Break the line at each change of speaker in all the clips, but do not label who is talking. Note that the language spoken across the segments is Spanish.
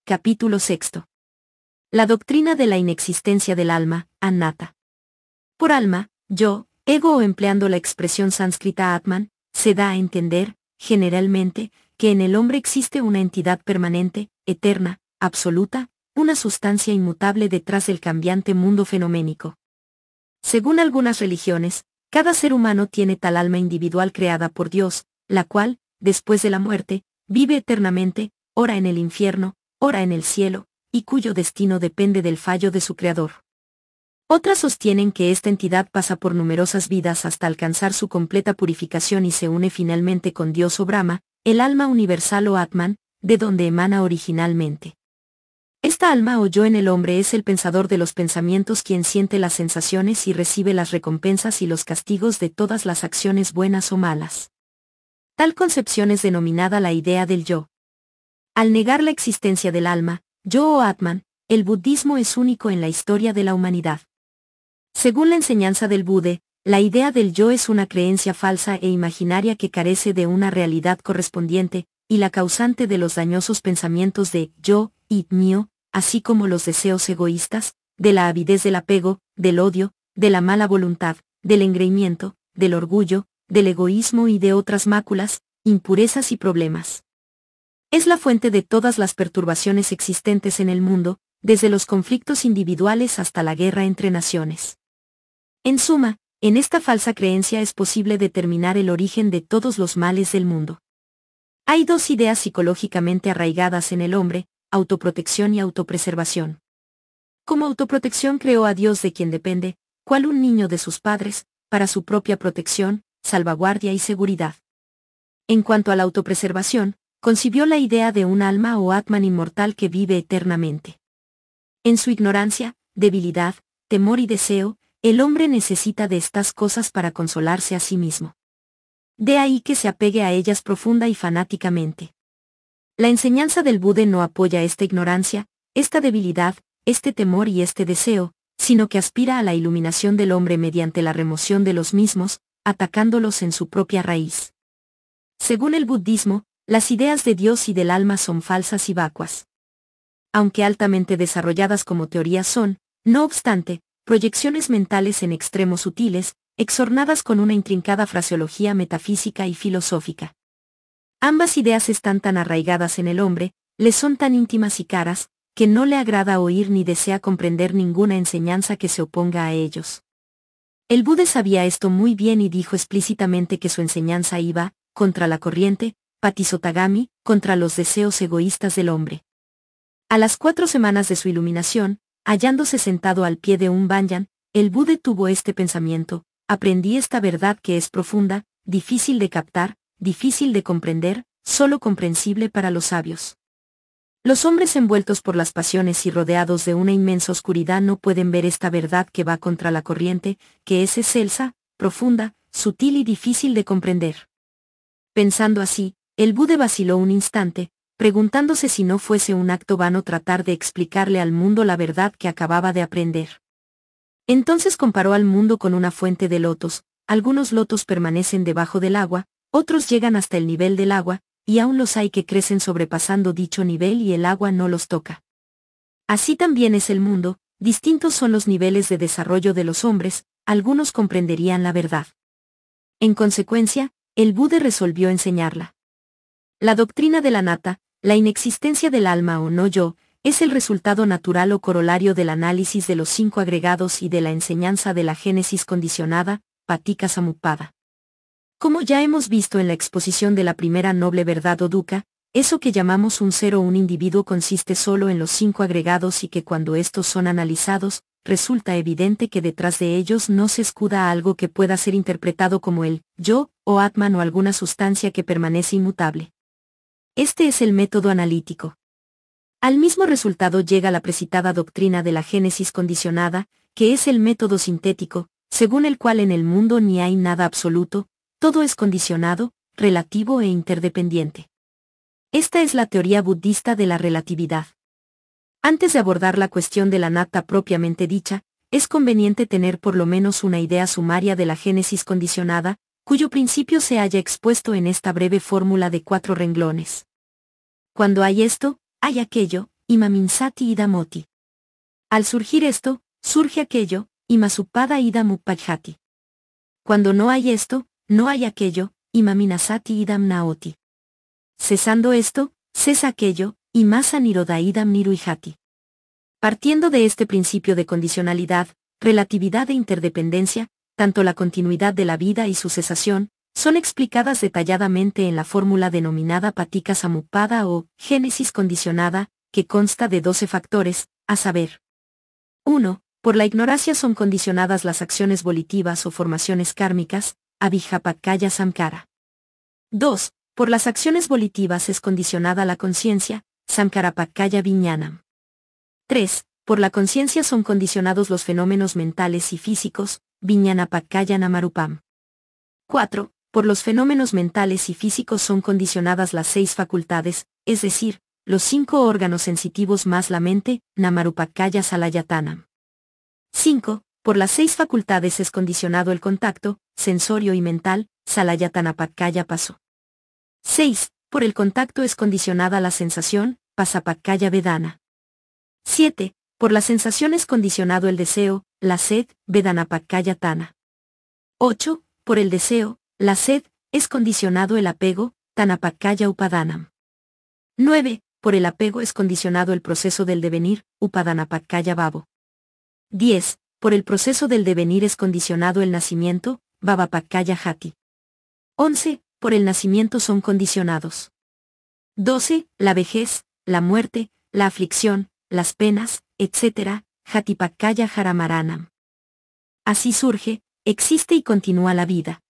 capítulo 6. La doctrina de la inexistencia del alma, anatta. Por alma, yo, ego o empleando la expresión sánscrita atman, se da a entender, generalmente, que en el hombre existe una entidad permanente, eterna, absoluta, una sustancia inmutable detrás del cambiante mundo fenoménico. Según algunas religiones, cada ser humano tiene tal alma individual creada por Dios, la cual, después de la muerte, vive eternamente, ora en el infierno, ora en el cielo, y cuyo destino depende del fallo de su creador. Otras sostienen que esta entidad pasa por numerosas vidas hasta alcanzar su completa purificación y se une finalmente con Dios o Brahma, el alma universal o Atman, de donde emana originalmente. Esta alma o yo en el hombre es el pensador de los pensamientos quien siente las sensaciones y recibe las recompensas y los castigos de todas las acciones buenas o malas. Tal concepción es denominada la idea del yo. Al negar la existencia del alma, yo o Atman, el budismo es único en la historia de la humanidad. Según la enseñanza del Buda, la idea del yo es una creencia falsa e imaginaria que carece de una realidad correspondiente, y la causante de los dañosos pensamientos de yo y mío, así como los deseos egoístas, de la avidez del apego, del odio, de la mala voluntad, del engreimiento, del orgullo, del egoísmo y de otras máculas, impurezas y problemas. Es la fuente de todas las perturbaciones existentes en el mundo, desde los conflictos individuales hasta la guerra entre naciones. En suma, en esta falsa creencia es posible determinar el origen de todos los males del mundo. Hay dos ideas psicológicamente arraigadas en el hombre, autoprotección y autopreservación. Como autoprotección creó a Dios de quien depende, cual un niño de sus padres, para su propia protección, salvaguardia y seguridad. En cuanto a la autopreservación, concibió la idea de un alma o Atman inmortal que vive eternamente. En su ignorancia, debilidad, temor y deseo, el hombre necesita de estas cosas para consolarse a sí mismo. De ahí que se apegue a ellas profunda y fanáticamente. La enseñanza del Buda no apoya esta ignorancia, esta debilidad, este temor y este deseo, sino que aspira a la iluminación del hombre mediante la remoción de los mismos, atacándolos en su propia raíz. Según el budismo, las ideas de Dios y del alma son falsas y vacuas. Aunque altamente desarrolladas como teorías son, no obstante, proyecciones mentales en extremos sutiles, exornadas con una intrincada fraseología metafísica y filosófica. Ambas ideas están tan arraigadas en el hombre, le son tan íntimas y caras, que no le agrada oír ni desea comprender ninguna enseñanza que se oponga a ellos. El Buda sabía esto muy bien y dijo explícitamente que su enseñanza iba, contra la corriente, Patisotagami, contra los deseos egoístas del hombre. A las 4 semanas de su iluminación, hallándose sentado al pie de un banyan, el Buda tuvo este pensamiento: aprendí esta verdad que es profunda, difícil de captar, difícil de comprender, solo comprensible para los sabios. Los hombres envueltos por las pasiones y rodeados de una inmensa oscuridad no pueden ver esta verdad que va contra la corriente, que es excelsa, profunda, sutil y difícil de comprender. Pensando así, el Buda vaciló un instante, preguntándose si no fuese un acto vano tratar de explicarle al mundo la verdad que acababa de aprender. Entonces comparó al mundo con una fuente de lotos. Algunos lotos permanecen debajo del agua, otros llegan hasta el nivel del agua, y aún los hay que crecen sobrepasando dicho nivel y el agua no los toca. Así también es el mundo, distintos son los niveles de desarrollo de los hombres, algunos comprenderían la verdad. En consecuencia, el Buda resolvió enseñarla. La doctrina de la anatta, la inexistencia del alma o no yo, es el resultado natural o corolario del análisis de los 5 agregados y de la enseñanza de la génesis condicionada, Paticca Samuppada. Como ya hemos visto en la exposición de la primera noble verdad o dukkha, eso que llamamos un ser o un individuo consiste solo en los 5 agregados y que cuando estos son analizados, resulta evidente que detrás de ellos no se escuda algo que pueda ser interpretado como el yo, o Atman o alguna sustancia que permanece inmutable. Este es el método analítico. Al mismo resultado llega la precitada doctrina de la génesis condicionada, que es el método sintético, según el cual en el mundo ni hay nada absoluto, todo es condicionado, relativo e interdependiente. Esta es la teoría budista de la relatividad. Antes de abordar la cuestión de la anatta propiamente dicha, es conveniente tener por lo menos una idea sumaria de la génesis condicionada, cuyo principio se haya expuesto en esta breve fórmula de 4 renglones. Cuando hay esto, hay aquello, Imaminsati idamoti. Al surgir esto, surge aquello, Imasupada idam uppajhati. Cuando no hay esto, no hay aquello, Imaminasati idam naoti. Cesando esto, cesa aquello, Imasa niroda idam niruihati. Partiendo de este principio de condicionalidad, relatividad e interdependencia, tanto la continuidad de la vida y su cesación, son explicadas detalladamente en la fórmula denominada Paticca Samuppada o génesis condicionada, que consta de 12 factores, a saber. 1. Por la ignorancia son condicionadas las acciones volitivas o formaciones kármicas, Abhijapakkhaya Samkara. 2. Por las acciones volitivas es condicionada la conciencia, Samkarapakkhaya Vijnanam. 3. Por la conciencia son condicionados los fenómenos mentales y físicos, Vijnanapakkhaya Namarupam. 4. Por los fenómenos mentales y físicos son condicionadas las 6 facultades, es decir, los 5 órganos sensitivos más la mente, Namarupakkhaya Salayatanam. 5. Por las 6 facultades es condicionado el contacto, sensorio y mental, Salayatanapakkhaya Paso. 6. Por el contacto es condicionada la sensación, Pasapakkhaya Vedana. 7. Por la sensación es condicionado el deseo, la sed, Vedanapakkhaya Tana. 8. Por el deseo, la sed, es condicionado el apego, Tanapakkhaya Upadanam. 9. Por el apego es condicionado el proceso del devenir, Upadanapakkhaya Bhavo. 10. Por el proceso del devenir es condicionado el nacimiento, Bhavapakkhaya Jati. 11. Por el nacimiento son condicionados. 12. La vejez, la muerte, la aflicción, las penas, etc., Jatipakkhaya Jaramaranam. Así surge, existe y continúa la vida.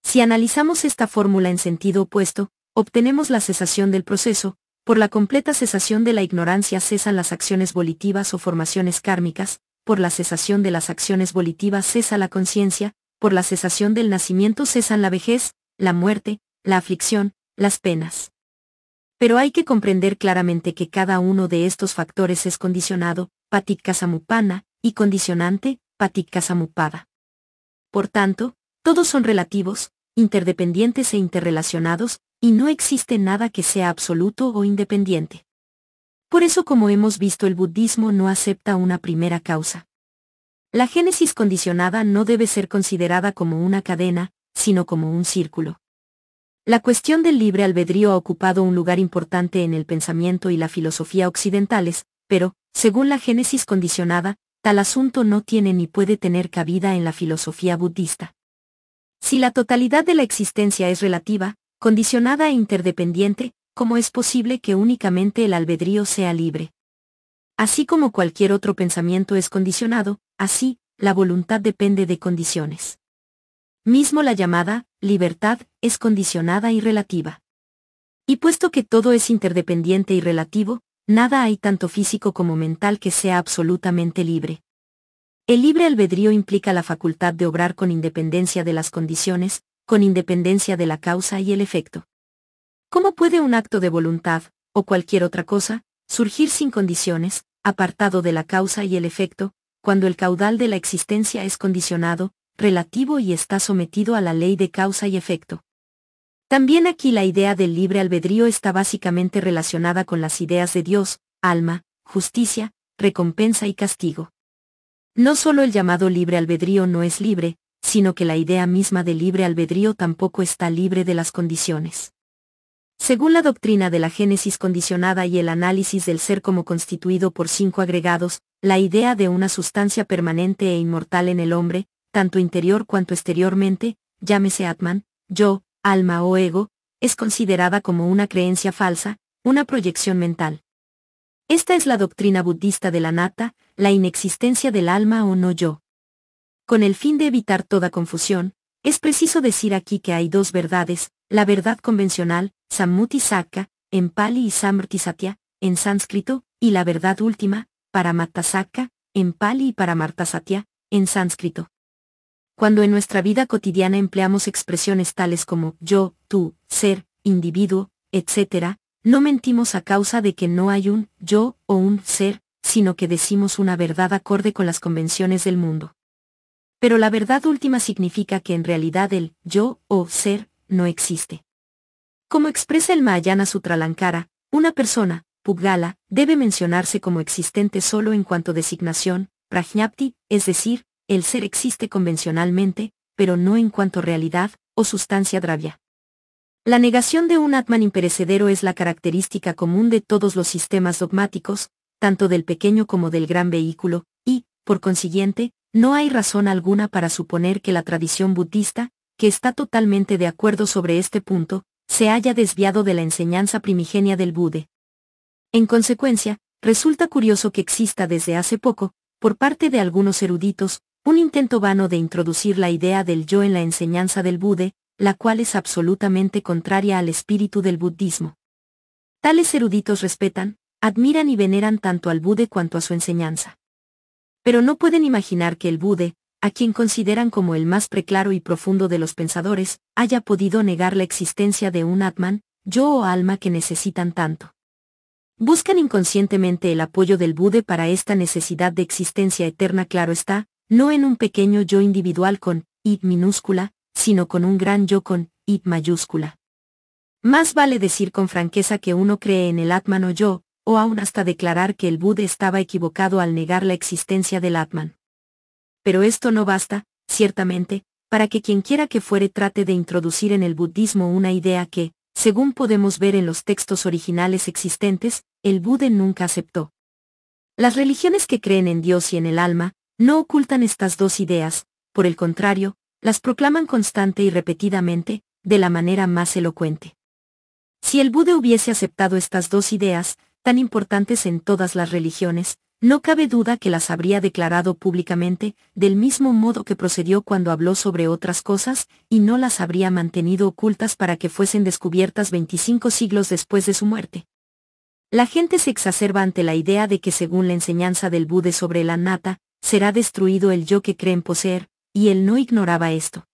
Si analizamos esta fórmula en sentido opuesto, obtenemos la cesación del proceso. Por la completa cesación de la ignorancia cesan las acciones volitivas o formaciones kármicas, por la cesación de las acciones volitivas cesa la conciencia, por la cesación del nacimiento cesan la vejez, la muerte, la aflicción, las penas. Pero hay que comprender claramente que cada uno de estos factores es condicionado, Paticca Samuppanna, y condicionante, Paticca Samuppada. Por tanto, todos son relativos, interdependientes e interrelacionados, y no existe nada que sea absoluto o independiente. Por eso, como hemos visto, el budismo no acepta una primera causa. La génesis condicionada no debe ser considerada como una cadena, sino como un círculo. La cuestión del libre albedrío ha ocupado un lugar importante en el pensamiento y la filosofía occidentales, pero, según la génesis condicionada, tal asunto no tiene ni puede tener cabida en la filosofía budista. Si la totalidad de la existencia es relativa, condicionada e interdependiente, ¿cómo es posible que únicamente el albedrío sea libre? Así como cualquier otro pensamiento es condicionado, así, la voluntad depende de condiciones. Mismo la llamada libertad es condicionada y relativa. Y puesto que todo es interdependiente y relativo, nada hay tanto físico como mental que sea absolutamente libre. El libre albedrío implica la facultad de obrar con independencia de las condiciones, con independencia de la causa y el efecto. ¿Cómo puede un acto de voluntad, o cualquier otra cosa, surgir sin condiciones, apartado de la causa y el efecto, cuando el caudal de la existencia es condicionado, relativo y está sometido a la ley de causa y efecto? También aquí la idea del libre albedrío está básicamente relacionada con las ideas de Dios, alma, justicia, recompensa y castigo. No solo el llamado libre albedrío no es libre, sino que la idea misma del libre albedrío tampoco está libre de las condiciones. Según la doctrina de la génesis condicionada y el análisis del ser como constituido por 5 agregados, la idea de una sustancia permanente e inmortal en el hombre, tanto interior cuanto exteriormente, llámese Atman, yo, alma o ego, es considerada como una creencia falsa, una proyección mental. Esta es la doctrina budista del anatta, la inexistencia del alma o no yo. Con el fin de evitar toda confusión, es preciso decir aquí que hay 2 verdades, la verdad convencional, Sammuti Sakka, en Pali y Samrti Satya, en sánscrito, y la verdad última, Paramatta Sakka, en Pali y Paramartha Satya, en sánscrito. Cuando en nuestra vida cotidiana empleamos expresiones tales como yo, tú, ser, individuo, etc., no mentimos a causa de que no hay un yo o un ser, sino que decimos una verdad acorde con las convenciones del mundo. Pero la verdad última significa que en realidad el yo o ser no existe. Como expresa el Mahayana Sutra Lankara, una persona, Pudgala, debe mencionarse como existente solo en cuanto designación, prajñapti, es decir, el ser existe convencionalmente, pero no en cuanto realidad, o sustancia dravya. La negación de un Atman imperecedero es la característica común de todos los sistemas dogmáticos, tanto del pequeño como del gran vehículo, y, por consiguiente, no hay razón alguna para suponer que la tradición budista, que está totalmente de acuerdo sobre este punto, se haya desviado de la enseñanza primigenia del Buda. En consecuencia, resulta curioso que exista desde hace poco, por parte de algunos eruditos, un intento vano de introducir la idea del yo en la enseñanza del Buda, la cual es absolutamente contraria al espíritu del budismo. Tales eruditos respetan, admiran y veneran tanto al Buda cuanto a su enseñanza. Pero no pueden imaginar que el Buda, a quien consideran como el más preclaro y profundo de los pensadores, haya podido negar la existencia de un Atman, yo o alma que necesitan tanto. Buscan inconscientemente el apoyo del Buda para esta necesidad de existencia eterna, claro está, no en un pequeño yo individual con id minúscula, sino con un gran yo con id mayúscula. Más vale decir con franqueza que uno cree en el Atman o yo, o aún hasta declarar que el Buda estaba equivocado al negar la existencia del Atman. Pero esto no basta, ciertamente, para que quienquiera que fuere trate de introducir en el budismo una idea que, según podemos ver en los textos originales existentes, el Buda nunca aceptó. Las religiones que creen en Dios y en el alma, no ocultan estas dos ideas, por el contrario, las proclaman constante y repetidamente, de la manera más elocuente. Si el Buda hubiese aceptado estas dos ideas, tan importantes en todas las religiones, no cabe duda que las habría declarado públicamente, del mismo modo que procedió cuando habló sobre otras cosas, y no las habría mantenido ocultas para que fuesen descubiertas 25 siglos después de su muerte. La gente se exacerba ante la idea de que según la enseñanza del Buda sobre el anatta, será destruido el yo que creen poseer, y él no ignoraba esto.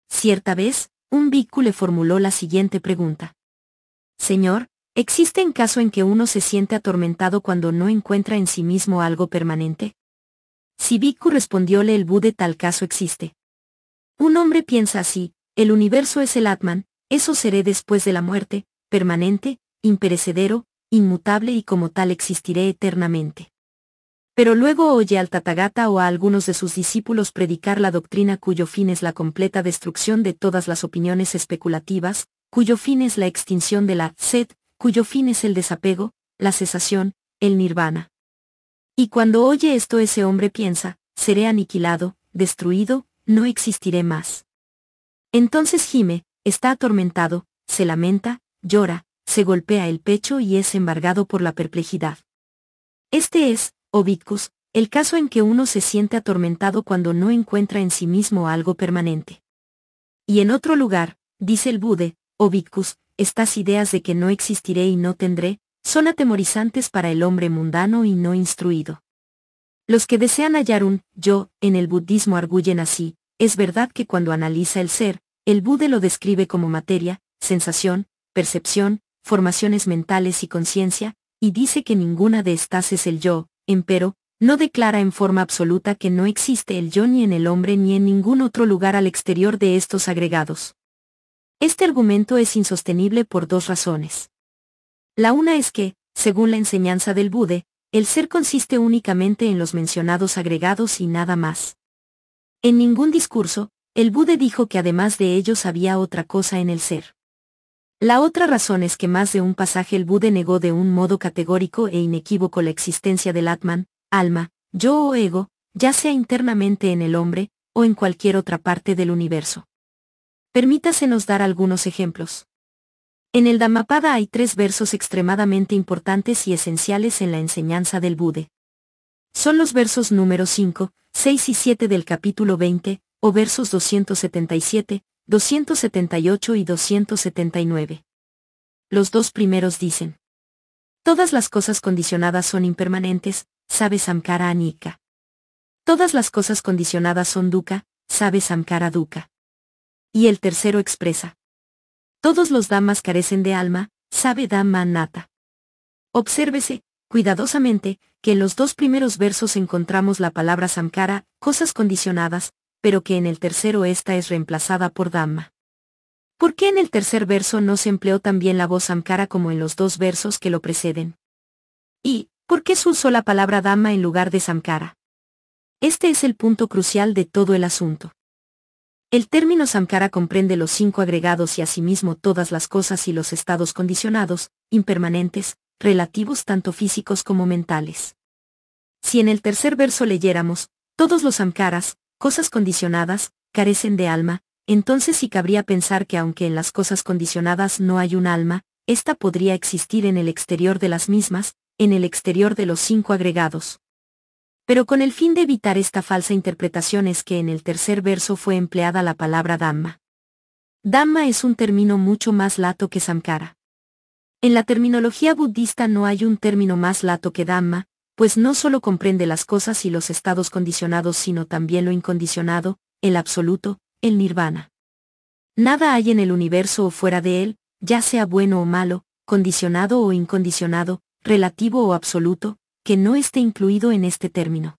Cierta vez, un bhikkhu le formuló la siguiente pregunta. Señor, ¿existe un caso en que uno se siente atormentado cuando no encuentra en sí mismo algo permanente? Sí, bhikkhu, respondióle el Buda, tal caso existe. Un hombre piensa así, el universo es el Atman, eso seré después de la muerte, permanente, imperecedero, inmutable y como tal existiré eternamente. Pero luego oye al Tathagata o a algunos de sus discípulos predicar la doctrina cuyo fin es la completa destrucción de todas las opiniones especulativas, cuyo fin es la extinción de la sed, cuyo fin es el desapego, la cesación, el nirvana. Y cuando oye esto ese hombre piensa, seré aniquilado, destruido, no existiré más. Entonces gime, está atormentado, se lamenta, llora, se golpea el pecho y es embargado por la perplejidad. Este es, oh bhikkhus, el caso en que uno se siente atormentado cuando no encuentra en sí mismo algo permanente. Y en otro lugar, dice el Buda, oh bhikkhus, estas ideas de que no existiré y no tendré, son atemorizantes para el hombre mundano y no instruido. Los que desean hallar un yo en el budismo arguyen así, es verdad que cuando analiza el ser, el Buda lo describe como materia, sensación, percepción, formaciones mentales y conciencia, y dice que ninguna de estas es el yo, empero, no declara en forma absoluta que no existe el yo ni en el hombre ni en ningún otro lugar al exterior de estos agregados. Este argumento es insostenible por dos razones. La una es que, según la enseñanza del Buda, el ser consiste únicamente en los mencionados agregados y nada más. En ningún discurso, el Buda dijo que además de ellos había otra cosa en el ser. La otra razón es que más de un pasaje el Buda negó de un modo categórico e inequívoco la existencia del Atman, alma, yo o ego, ya sea internamente en el hombre, o en cualquier otra parte del universo. Permítasenos dar algunos ejemplos. En el Dhammapada hay 3 versos extremadamente importantes y esenciales en la enseñanza del Buda. Son los versos números 5, 6 y 7 del capítulo 20, o versos 277, 278 y 279. Los dos primeros dicen: todas las cosas condicionadas son impermanentes, sabe Samkara Anicca. Todas las cosas condicionadas son dukkha, sabe Samkara Dukkha. Y el tercero expresa: todos los dhammas carecen de alma, sabe Dhamma Anatta. Obsérvese, cuidadosamente, que en los dos primeros versos encontramos la palabra samkara, cosas condicionadas, pero que en el tercero esta es reemplazada por Dhamma. ¿Por qué en el tercer verso no se empleó también la voz samkara como en los dos versos que lo preceden? ¿Y por qué se usó la palabra Dhamma en lugar de Samkara? Este es el punto crucial de todo el asunto. El término Samkara comprende los 5 agregados y asimismo todas las cosas y los estados condicionados, impermanentes, relativos tanto físicos como mentales. Si en el tercer verso leyéramos, todos los Samkaras, cosas condicionadas, carecen de alma, entonces sí cabría pensar que aunque en las cosas condicionadas no hay un alma, ésta podría existir en el exterior de las mismas, en el exterior de los 5 agregados. Pero con el fin de evitar esta falsa interpretación es que en el tercer verso fue empleada la palabra Dhamma. Dhamma es un término mucho más lato que Samkara. En la terminología budista no hay un término más lato que Dhamma, pues no solo comprende las cosas y los estados condicionados sino también lo incondicionado, el absoluto, el nirvana. Nada hay en el universo o fuera de él, ya sea bueno o malo, condicionado o incondicionado, relativo o absoluto, que no esté incluido en este término.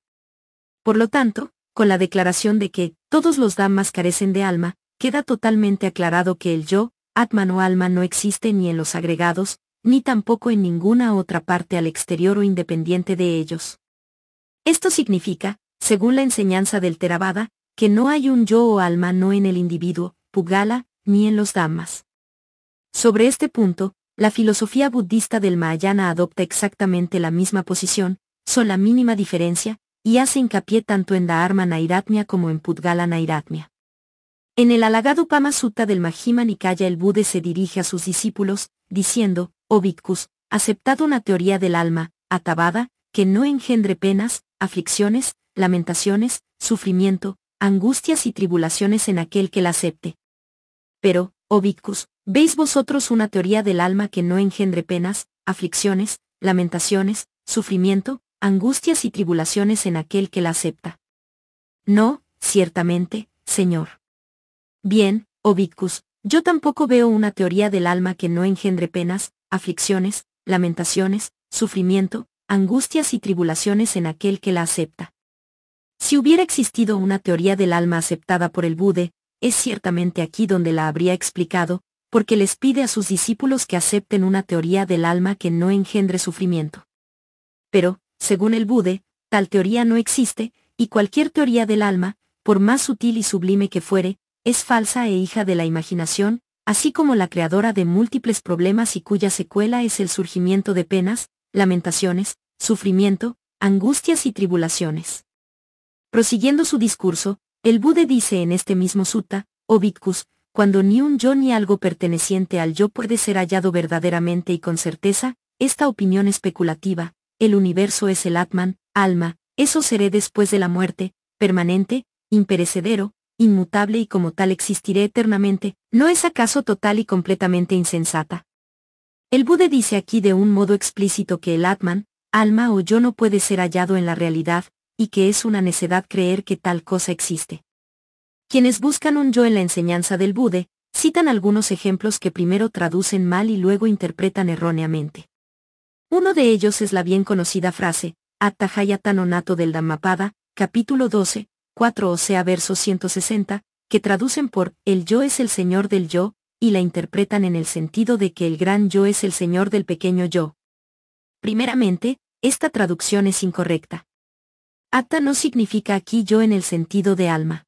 Por lo tanto, con la declaración de que todos los dhammas carecen de alma, queda totalmente aclarado que el yo, Atman o alma no existe ni en los agregados, ni tampoco en ninguna otra parte al exterior o independiente de ellos. Esto significa, según la enseñanza del Theravada, que no hay un yo o alma no en el individuo, Pugala, ni en los dhammas. Sobre este punto, la filosofía budista del Mahayana adopta exactamente la misma posición, con la mínima diferencia, y hace hincapié tanto en Dharma Nairatmya como en Pudgala Nairatmya. En el halagado Pama Sutta del Majjhima Nikaya el Buda se dirige a sus discípulos, diciendo, oh bhikkhus, aceptad una teoría del alma, Atavada, que no engendre penas, aflicciones, lamentaciones, sufrimiento, angustias y tribulaciones en aquel que la acepte. Pero, oh bhikkhus, ¿veis vosotros una teoría del alma que no engendre penas, aflicciones, lamentaciones, sufrimiento, angustias y tribulaciones en aquel que la acepta? No, ciertamente, Señor. Bien, oh bhikkhus, yo tampoco veo una teoría del alma que no engendre penas, aflicciones, lamentaciones, sufrimiento, angustias y tribulaciones en aquel que la acepta. Si hubiera existido una teoría del alma aceptada por el Buda, es ciertamente aquí donde la habría explicado, porque les pide a sus discípulos que acepten una teoría del alma que no engendre sufrimiento. Pero, según el Buda, tal teoría no existe, y cualquier teoría del alma, por más sutil y sublime que fuere, es falsa e hija de la imaginación, así como la creadora de múltiples problemas y cuya secuela es el surgimiento de penas, lamentaciones, sufrimiento, angustias y tribulaciones. Prosiguiendo su discurso, el Buda dice en este mismo sutta, oh bhikkhus, cuando ni un yo ni algo perteneciente al yo puede ser hallado verdaderamente y con certeza, esta opinión especulativa, el universo es el Atman, alma, eso seré después de la muerte, permanente, imperecedero, inmutable y como tal existiré eternamente, ¿no es acaso total y completamente insensata? El Buda dice aquí de un modo explícito que el Atman, alma o yo no puede ser hallado en la realidad, y que es una necedad creer que tal cosa existe. Quienes buscan un yo en la enseñanza del Buda, citan algunos ejemplos que primero traducen mal y luego interpretan erróneamente. Uno de ellos es la bien conocida frase, Atta-hayata no nato del Dhammapada, capítulo 12, 4 o sea verso 160, que traducen por, el yo es el señor del yo, y la interpretan en el sentido de que el gran yo es el señor del pequeño yo. Primeramente, esta traducción es incorrecta. Atta no significa aquí yo en el sentido de alma.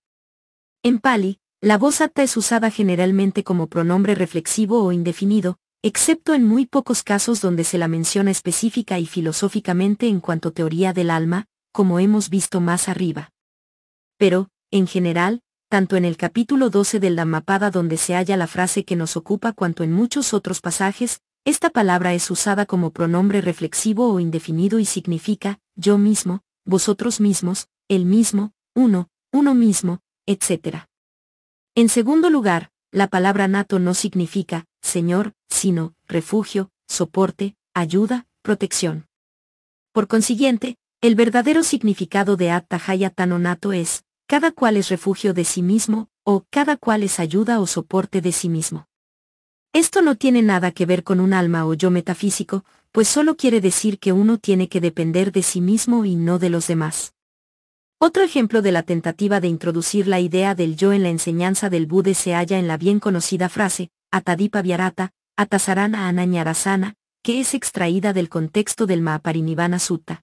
En Pali, la voz atta es usada generalmente como pronombre reflexivo o indefinido, excepto en muy pocos casos donde se la menciona específica y filosóficamente en cuanto teoría del alma, como hemos visto más arriba. Pero, en general, tanto en el capítulo 12 del Dhammapada donde se halla la frase que nos ocupa cuanto en muchos otros pasajes, esta palabra es usada como pronombre reflexivo o indefinido y significa, yo mismo, vosotros mismos, el mismo, uno mismo, etc. En segundo lugar, la palabra nato no significa, Señor, sino, refugio, soporte, ayuda, protección. Por consiguiente, el verdadero significado de Atta-hayata no nato es, cada cual es refugio de sí mismo, o cada cual es ayuda o soporte de sí mismo. Esto no tiene nada que ver con un alma o yo metafísico, pues solo quiere decir que uno tiene que depender de sí mismo y no de los demás. Otro ejemplo de la tentativa de introducir la idea del yo en la enseñanza del Buda se halla en la bien conocida frase, Atadipa Vyarata, Atasarana Anañarasana, que es extraída del contexto del Mahaparinivana Sutta.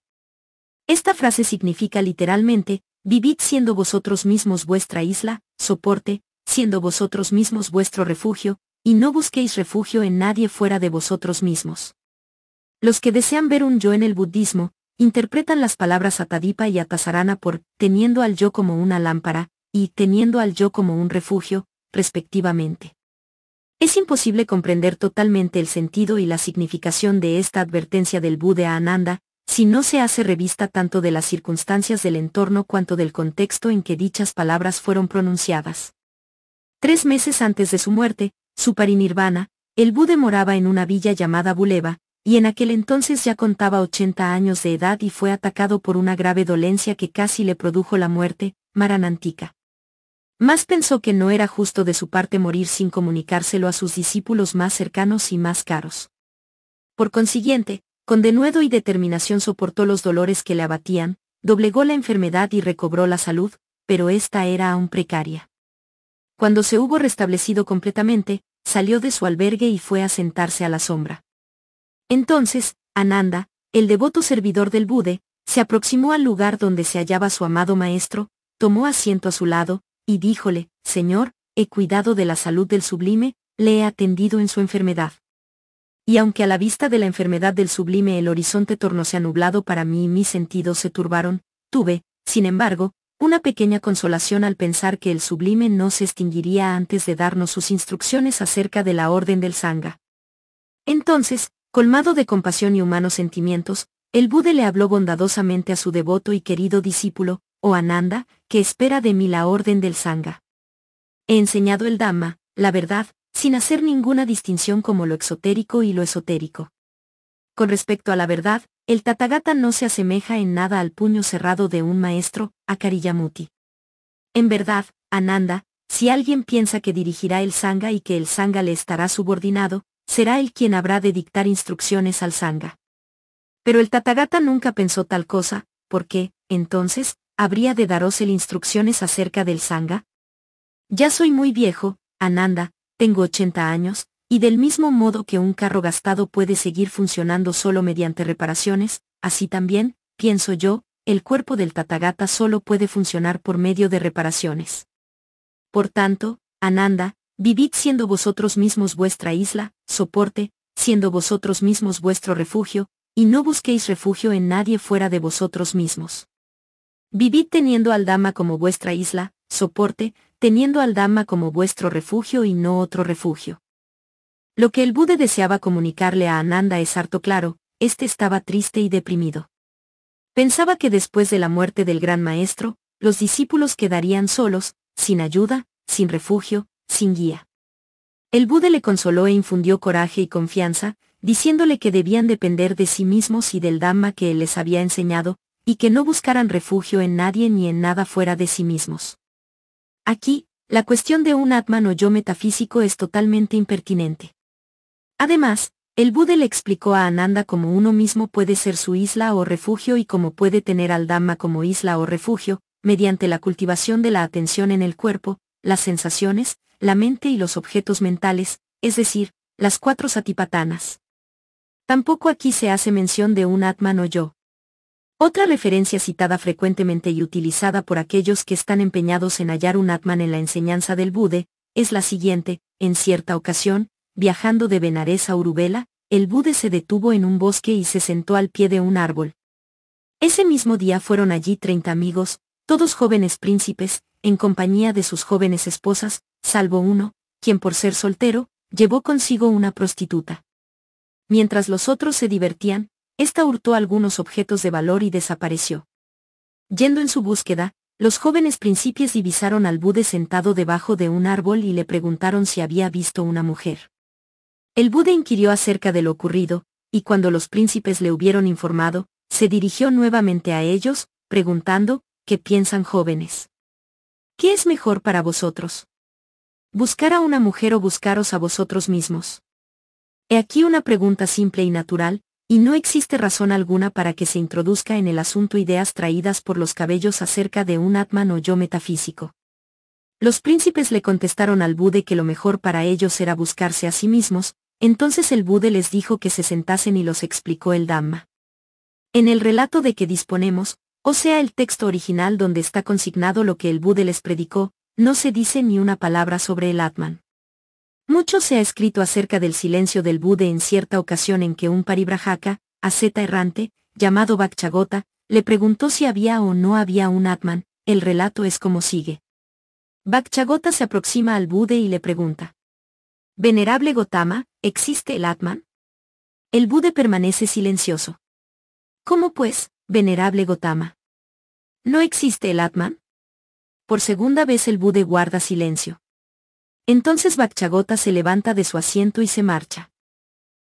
Esta frase significa literalmente, vivid siendo vosotros mismos vuestra isla, soporte, siendo vosotros mismos vuestro refugio, y no busquéis refugio en nadie fuera de vosotros mismos. Los que desean ver un yo en el budismo, interpretan las palabras Atadipa y Atasarana por teniendo al yo como una lámpara, y teniendo al yo como un refugio, respectivamente. Es imposible comprender totalmente el sentido y la significación de esta advertencia del Buda a Ananda, si no se hace revista tanto de las circunstancias del entorno cuanto del contexto en que dichas palabras fueron pronunciadas. 3 meses antes de su muerte, su parinirvana, el Buda moraba en una villa llamada Buleva, y en aquel entonces ya contaba 80 años de edad y fue atacado por una grave dolencia que casi le produjo la muerte, Maranantika. Mas pensó que no era justo de su parte morir sin comunicárselo a sus discípulos más cercanos y más caros. Por consiguiente, con denuedo y determinación soportó los dolores que le abatían, doblegó la enfermedad y recobró la salud, pero esta era aún precaria. Cuando se hubo restablecido completamente, salió de su albergue y fue a sentarse a la sombra. Entonces, Ananda, el devoto servidor del Buda, se aproximó al lugar donde se hallaba su amado maestro, tomó asiento a su lado, y díjole: Señor, he cuidado de la salud del sublime, le he atendido en su enfermedad. Y aunque a la vista de la enfermedad del sublime el horizonte tornóse anublado para mí y mis sentidos se turbaron, tuve, sin embargo, una pequeña consolación al pensar que el sublime no se extinguiría antes de darnos sus instrucciones acerca de la orden del Sangha. Entonces, colmado de compasión y humanos sentimientos, el Buda le habló bondadosamente a su devoto y querido discípulo, oh Ananda, que espera de mí la orden del Sangha. He enseñado el Dhamma, la verdad, sin hacer ninguna distinción como lo exotérico y lo esotérico. Con respecto a la verdad, el Tathagata no se asemeja en nada al puño cerrado de un maestro, Akariyamuti. En verdad, Ananda, si alguien piensa que dirigirá el Sangha y que el Sangha le estará subordinado, será él quien habrá de dictar instrucciones al Sangha. Pero el Tathagata nunca pensó tal cosa, porque, entonces, habría de daros el instrucciones acerca del Sangha. Ya soy muy viejo, Ananda, tengo 80 años, y del mismo modo que un carro gastado puede seguir funcionando solo mediante reparaciones, así también, pienso yo, el cuerpo del Tathagata solo puede funcionar por medio de reparaciones. Por tanto, Ananda, vivid siendo vosotros mismos vuestra isla, soporte, siendo vosotros mismos vuestro refugio, y no busquéis refugio en nadie fuera de vosotros mismos. Vivid teniendo al Dhamma como vuestra isla, soporte, teniendo al Dhamma como vuestro refugio y no otro refugio. Lo que el Buda deseaba comunicarle a Ananda es harto claro, este estaba triste y deprimido. Pensaba que después de la muerte del gran maestro, los discípulos quedarían solos, sin ayuda, sin refugio, sin guía. El Buda le consoló e infundió coraje y confianza, diciéndole que debían depender de sí mismos y del Dhamma que él les había enseñado, y que no buscaran refugio en nadie ni en nada fuera de sí mismos. Aquí, la cuestión de un Atman o yo metafísico es totalmente impertinente. Además, el Buda le explicó a Ananda cómo uno mismo puede ser su isla o refugio y cómo puede tener al Dhamma como isla o refugio, mediante la cultivación de la atención en el cuerpo, las sensaciones, la mente y los objetos mentales, es decir, las 4 satipathanas. Tampoco aquí se hace mención de un Atman o yo. Otra referencia citada frecuentemente y utilizada por aquellos que están empeñados en hallar un Atman en la enseñanza del Buda, es la siguiente: en cierta ocasión, viajando de Benares a Uruvela, el Buda se detuvo en un bosque y se sentó al pie de un árbol. Ese mismo día fueron allí 30 amigos, todos jóvenes príncipes, en compañía de sus jóvenes esposas, salvo uno, quien por ser soltero, llevó consigo una prostituta. Mientras los otros se divertían, ésta hurtó algunos objetos de valor y desapareció. Yendo en su búsqueda, los jóvenes príncipes divisaron al Buda sentado debajo de un árbol y le preguntaron si había visto una mujer. El Buda inquirió acerca de lo ocurrido, y cuando los príncipes le hubieron informado, se dirigió nuevamente a ellos, preguntando: ¿qué piensan, jóvenes? ¿Qué es mejor para vosotros? ¿Buscar a una mujer o buscaros a vosotros mismos? He aquí una pregunta simple y natural, y no existe razón alguna para que se introduzca en el asunto ideas traídas por los cabellos acerca de un Atman o yo metafísico. Los príncipes le contestaron al Buda que lo mejor para ellos era buscarse a sí mismos, Entonces el Buda les dijo que se sentasen y los explicó el Dhamma. En el relato de que disponemos, o sea el texto original donde está consignado lo que el Buda les predicó, no se dice ni una palabra sobre el Atman. Mucho se ha escrito acerca del silencio del Buda en cierta ocasión en que un paribrajaka, asceta errante, llamado Vakchagota, le preguntó si había o no había un Atman. El relato es como sigue. Vakchagota se aproxima al Buda y le pregunta: Venerable Gotama, ¿existe el Atman? El Buda permanece silencioso. ¿Cómo pues, venerable Gotama? ¿No existe el Atman? Por segunda vez el Buda guarda silencio. Entonces Vakchagota se levanta de su asiento y se marcha.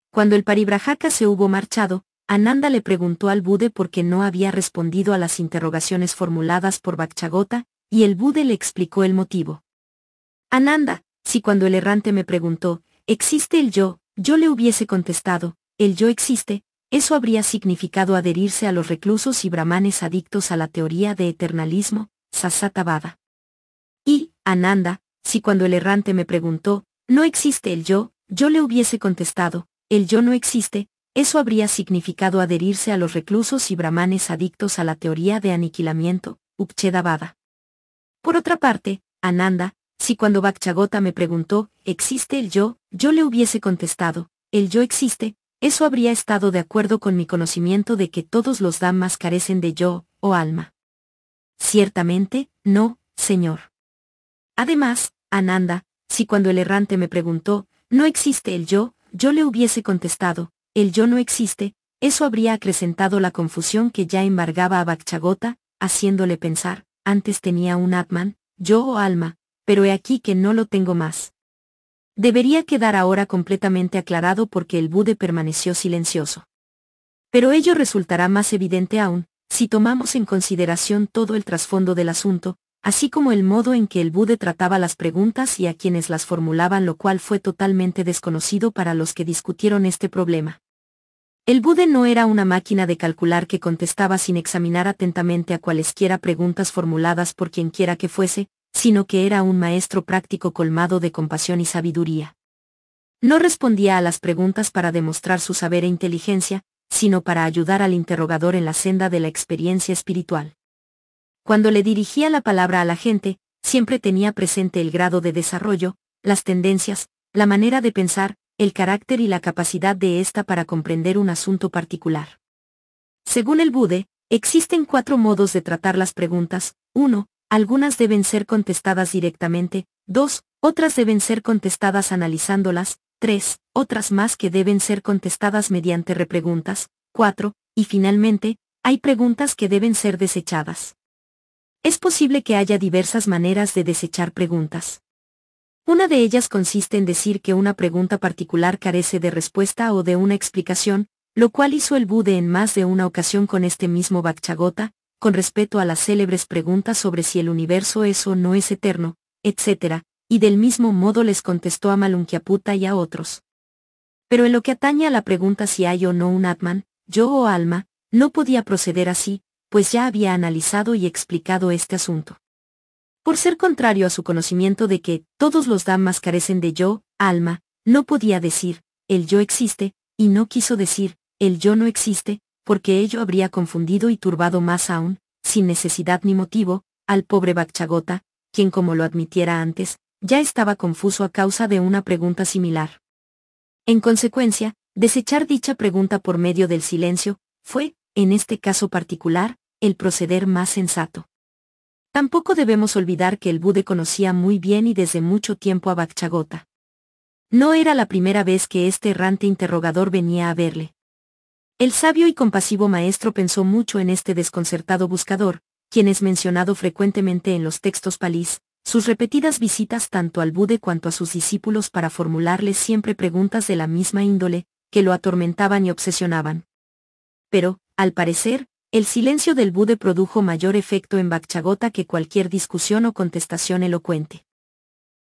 Cuando el paribrajaka se hubo marchado, Ananda le preguntó al Buda por qué no había respondido a las interrogaciones formuladas por Vakchagota, y el Buda le explicó el motivo. Ananda, si cuando el errante me preguntó, ¿existe el yo le hubiese contestado, el yo existe, eso habría significado adherirse a los reclusos y brahmanes adictos a la teoría de eternalismo, Sasatavada. Y, Ananda, si cuando el errante me preguntó, ¿no existe el yo le hubiese contestado, el yo no existe, eso habría significado adherirse a los reclusos y brahmanes adictos a la teoría de aniquilamiento, Upchedavada. Por otra parte, Ananda, si cuando Vakchagota me preguntó, ¿existe el yo le hubiese contestado, el yo existe, eso habría estado de acuerdo con mi conocimiento de que todos los dhammas carecen de yo, o alma. Ciertamente, no, señor. Además, Ananda, si cuando el errante me preguntó, ¿no existe el yo le hubiese contestado, el yo no existe, eso habría acrecentado la confusión que ya embargaba a Vakchagota, haciéndole pensar, antes tenía un Atman, yo o alma, pero he aquí que no lo tengo más. Debería quedar ahora completamente aclarado porque el Buda permaneció silencioso. Pero ello resultará más evidente aún, si tomamos en consideración todo el trasfondo del asunto, así como el modo en que el Buda trataba las preguntas y a quienes las formulaban, lo cual fue totalmente desconocido para los que discutieron este problema. El Buda no era una máquina de calcular que contestaba sin examinar atentamente a cualesquiera preguntas formuladas por quienquiera que fuese, sino que era un maestro práctico colmado de compasión y sabiduría. No respondía a las preguntas para demostrar su saber e inteligencia, sino para ayudar al interrogador en la senda de la experiencia espiritual. Cuando le dirigía la palabra a la gente, siempre tenía presente el grado de desarrollo, las tendencias, la manera de pensar, el carácter y la capacidad de ésta para comprender un asunto particular. Según el Buda, existen 4 modos de tratar las preguntas. 1. Algunas deben ser contestadas directamente. 2. Otras deben ser contestadas analizándolas. 3. Otras más que deben ser contestadas mediante repreguntas. 4. Y finalmente, hay preguntas que deben ser desechadas. Es posible que haya diversas maneras de desechar preguntas. Una de ellas consiste en decir que una pregunta particular carece de respuesta o de una explicación, lo cual hizo el Buda en más de una ocasión con este mismo Vakchagota, con respecto a las célebres preguntas sobre si el universo es o no es eterno, etc., y del mismo modo les contestó a Malunkyaputta y a otros. Pero en lo que atañe a la pregunta si hay o no un Atman, yo o alma, no podía proceder así, pues ya había analizado y explicado este asunto. Por ser contrario a su conocimiento de que todos los dhammas carecen de yo, alma, no podía decir, el yo existe, y no quiso decir, el yo no existe, porque ello habría confundido y turbado más aún, sin necesidad ni motivo, al pobre Vakchagota, quien como lo admitiera antes, ya estaba confuso a causa de una pregunta similar. En consecuencia, desechar dicha pregunta por medio del silencio, fue, en este caso particular, el proceder más sensato. Tampoco debemos olvidar que el Buda conocía muy bien y desde mucho tiempo a Vakchagota. No era la primera vez que este errante interrogador venía a verle. El sabio y compasivo maestro pensó mucho en este desconcertado buscador, quien es mencionado frecuentemente en los textos palís, sus repetidas visitas tanto al Buda cuanto a sus discípulos para formularles siempre preguntas de la misma índole, que lo atormentaban y obsesionaban. Pero, al parecer, el silencio del Buda produjo mayor efecto en Vakchagota que cualquier discusión o contestación elocuente.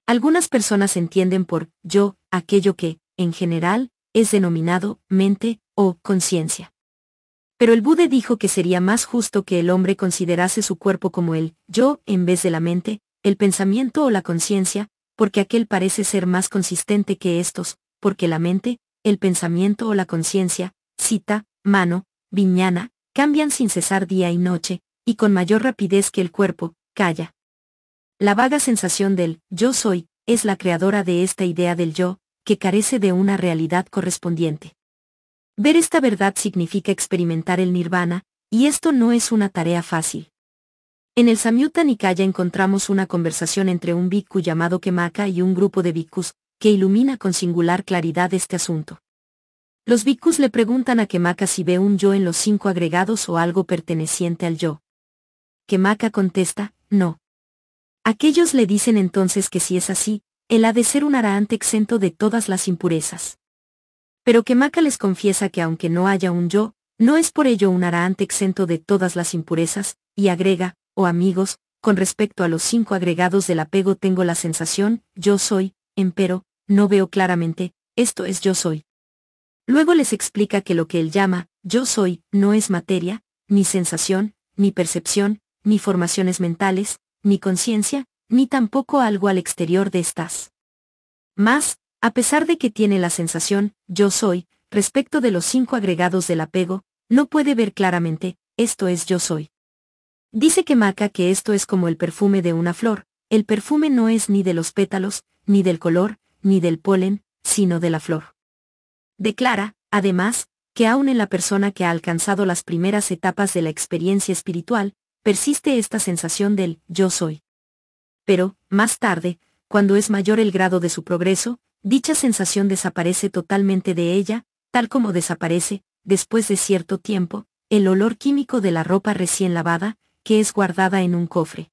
Algunas personas entienden por yo aquello que, en general, es denominado mente o conciencia. Pero el Buda dijo que sería más justo que el hombre considerase su cuerpo como el yo en vez de la mente, el pensamiento o la conciencia, porque aquel parece ser más consistente que estos, porque la mente, el pensamiento o la conciencia, cita, mano, Viñana, cambian sin cesar día y noche, y con mayor rapidez que el cuerpo, calla. La vaga sensación del yo soy es la creadora de esta idea del yo, que carece de una realidad correspondiente. Ver esta verdad significa experimentar el nirvana, y esto no es una tarea fácil. En el Samyutta Nikaya encontramos una conversación entre un bhikkhu llamado Khemaka y un grupo de bhikkhus, que ilumina con singular claridad este asunto. Los bhikkhus le preguntan a Khemaka si ve un yo en los 5 agregados o algo perteneciente al yo. Khemaka contesta, no. Aquellos le dicen entonces que si es así, él ha de ser un arahant exento de todas las impurezas. Pero Khemaka les confiesa que aunque no haya un yo, no es por ello un arahant exento de todas las impurezas, y agrega, oh amigos, con respecto a los 5 agregados del apego tengo la sensación, yo soy, empero, no veo claramente, esto es yo soy. Luego les explica que lo que él llama, yo soy, no es materia, ni sensación, ni percepción, ni formaciones mentales, ni conciencia, ni tampoco algo al exterior de estas. Mas, a pesar de que tiene la sensación, yo soy, respecto de los 5 agregados del apego, no puede ver claramente, esto es yo soy. Dice Khemaka que esto es como el perfume de una flor, el perfume no es ni de los pétalos, ni del color, ni del polen, sino de la flor. Declara, además, que aun en la persona que ha alcanzado las primeras etapas de la experiencia espiritual, persiste esta sensación del yo soy. Pero, más tarde, cuando es mayor el grado de su progreso, dicha sensación desaparece totalmente de ella, tal como desaparece, después de cierto tiempo, el olor químico de la ropa recién lavada, que es guardada en un cofre.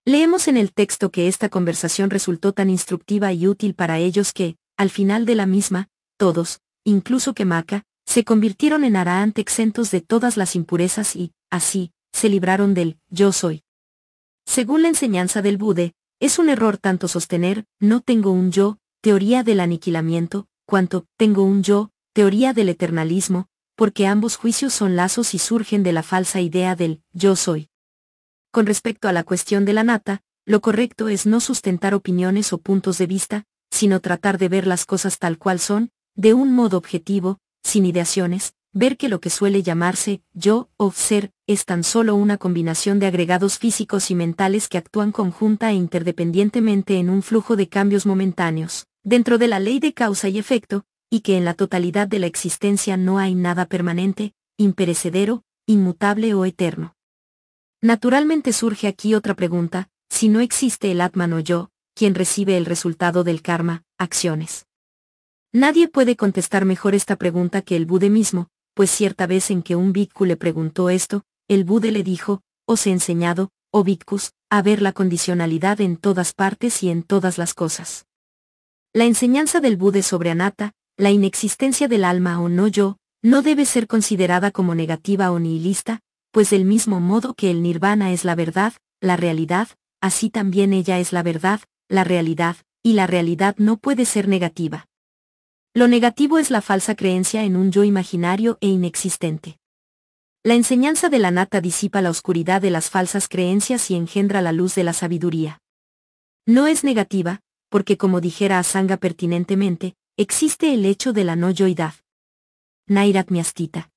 Leemos en el texto que esta conversación resultó tan instructiva y útil para ellos que, al final de la misma, todos, incluso Khemaka, se convirtieron en arahant exentos de todas las impurezas y, así, se libraron del yo soy. Según la enseñanza del Buda, es un error tanto sostener, no tengo un yo, teoría del aniquilamiento, cuanto, tengo un yo, teoría del eternalismo, porque ambos juicios son lazos y surgen de la falsa idea del yo soy. Con respecto a la cuestión de la anatta, lo correcto es no sustentar opiniones o puntos de vista, sino tratar de ver las cosas tal cual son, de un modo objetivo, sin ideaciones, ver que lo que suele llamarse yo o ser es tan solo una combinación de agregados físicos y mentales que actúan conjunta e interdependientemente en un flujo de cambios momentáneos, dentro de la ley de causa y efecto, y que en la totalidad de la existencia no hay nada permanente, imperecedero, inmutable o eterno. Naturalmente surge aquí otra pregunta, si no existe el Atman o yo, quien recibe el resultado del karma, acciones. Nadie puede contestar mejor esta pregunta que el Buda mismo, pues cierta vez en que un bhikkhu le preguntó esto, el Buda le dijo, os he enseñado, oh bhikkhus, a ver la condicionalidad en todas partes y en todas las cosas. La enseñanza del Buda sobre anatta, la inexistencia del alma o no yo, no debe ser considerada como negativa o nihilista, pues del mismo modo que el nirvana es la verdad, la realidad, así también ella es la verdad, la realidad, y la realidad no puede ser negativa. Lo negativo es la falsa creencia en un yo imaginario e inexistente. La enseñanza de la anatta disipa la oscuridad de las falsas creencias y engendra la luz de la sabiduría. No es negativa, porque como dijera Asanga pertinentemente, existe el hecho de la no yoidad. Nairatmyastita.